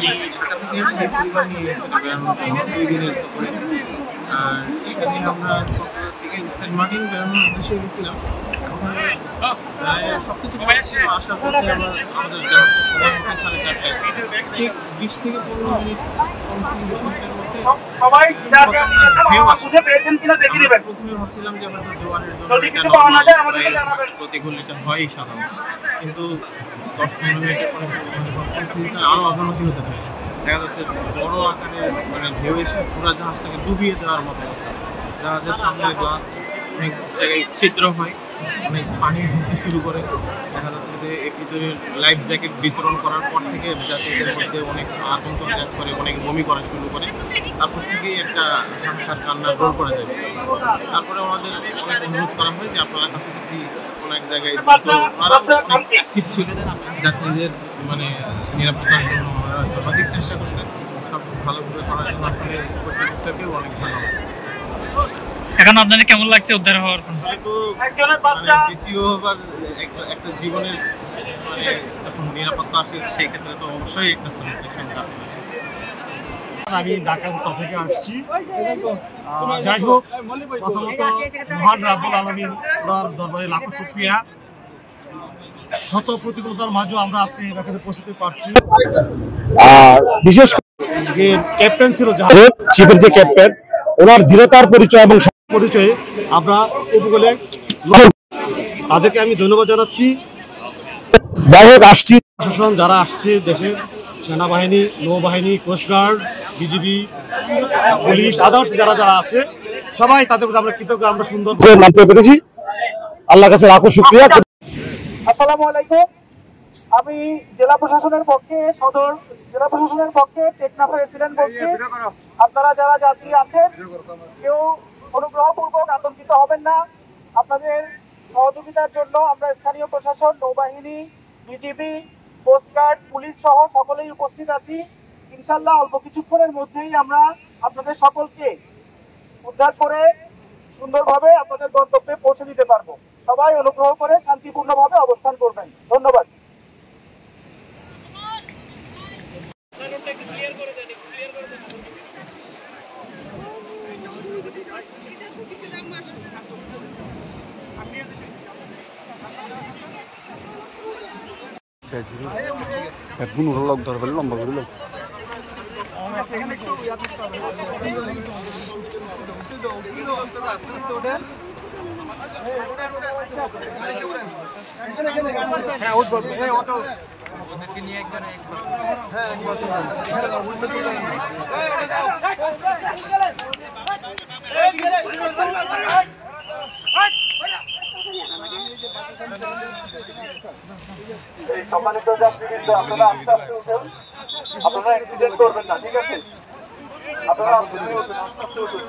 ঢাকা থেকে এসেছি পরিবার নিয়ে এখানে 2 দিনের সফরে। আর এখানে আমরা কক্সবাজার থেকে সেন্ট মার্টিন বেড়ানোর উদ্দেশ্যে গেছিলাম। ওখানে প্রায় সবকিছু ছিল, আসার পথে আবার আমাদের জাহাজটা সময় মতো 4:30টায়, ঠিক 20 থেকে 15 মিনিট, 20 মিনিটের মধ্যে ঢেউ আসে। প্রথমে ভাবছিলাম যে হয়তো জোয়ারের জন্য এটা নরমাল প্রতিকূল, এটা হয়ই সাধারণ, কিন্তু 10-15 মিনিটের পরে পরিস্থিতিটা আরও অবনতি হতে থাকে। দেখা যাচ্ছে বড় আকারের মানে ঢেউ এসে পুরো জাহাজটাকে ডুবিয়ে দেওয়ার মতো অবস্থা। জাহাজের সামনে গ্লাস অনেক জায়গায় ছিদ্র হয়, অনেক পানি ঢুকতে শুরু করে। দেখা যাচ্ছে যে এর ভিতরে লাইফ জ্যাকেট বিতরণ করার পর থেকে যাত্রীদের মধ্যে অনেক আতঙ্ক কাজ করে, অনেক বমি করা শুরু করে। তারপর থেকেই একটা হাহাকার কান্নার রোল করা যায়। তারপরে আমাদের অনেক অনুরোধ করা হয় যে আপনারা কাছাকাছি অনেক জায়গায় অনেক অ্যাক্টিভ ছিল, যাত্রীদের মানে নিরাপত্তার জন্য সর্বাধিক চেষ্টা করছেন, সব ভালোভাবে করার জন্য আসলে কর্তৃপক্ষকেও অনেক ধন্যবাদ। এখন আপনাদের কেমন লাগছে উদ্ধার হওয়ার পর? মানে দ্বিতীয়বার একটা জীবনের মানে যখন নিরাপত্তা আসে সেই ক্ষেত্রে তো অবশ্যই একটা স্যাটিসফ্যাকশন কাজ করে। আমি ঢাকা উত্তর থেকে আসছি। যাই হোক, প্রথমত মহান রাব্বুল আলামিন ওনার দরবারে লাখো শুকরিয়া। শত প্রতিকূলতার মাঝেও আমরা আজকে এখানে পৌঁছতে পারছি। আর বিশেষ যে ক্যাপ্টেন ছিল জাহাজের, শিপের যে ক্যাপ্টেন, ওনার দৃঢ়তার পরিচয় এবং পরিচয়ে আমরা উপকূলে তাদেরকে আমি ধন্যবাদ জানাচ্ছি। যাই হোক আসছি, প্রশাসন যারা আসছে, দেশের সেনাবাহিনী, নৌবাহিনী, কোস্টগার্ড, বিজিবি, পুলিশ, আদার্স যারা যারা আছে, সবাই তাদের প্রতি আমরা কৃতজ্ঞ। আমরা সুন্দর মানতে পেরেছি, আল্লাহর কাছে লাখো শুকরিয়া। আসসালামু আলাইকুম। আমি জেলা প্রশাসনের পক্ষে, সদর জেলা প্রশাসনের পক্ষে টেকনাফের প্রেসিডেন্ট বলছি। আপনারা যারা যাত্রী আছেন কেউ অনুগ্রহপূর্বক আতঙ্কিত হবেন না। আপনাদের সহযোগিতার জন্য আমরা স্থানীয় প্রশাসন, নৌবাহিনী, বিজিবি, কোস্টগার্ড, পুলিশ সহ সকলেই উপস্থিত আছি। ইনশাল্লাহ অল্প কিছুক্ষণের মধ্যেই আমরা আপনাদের সকলকে উদ্ধার করে সুন্দরভাবে আপনাদের গন্তব্যে পৌঁছে দিতে পারবো। সবাই অনুগ্রহ করে শান্তিপূর্ণভাবে অবস্থান করবেন। ধন্যবাদ। লোক ধরে ফেলে লম্বা করে লোক সম্মানিত যাত্রীবৃন্দ, আপনারা আস্তে আস্তে উঠুন, আপনারা অ্যাক্সিডেন্ট করবেন না, ঠিক আছে? আপনারা আস্তে আস্তে উঠুন, আস্তে আস্তে উঠুন।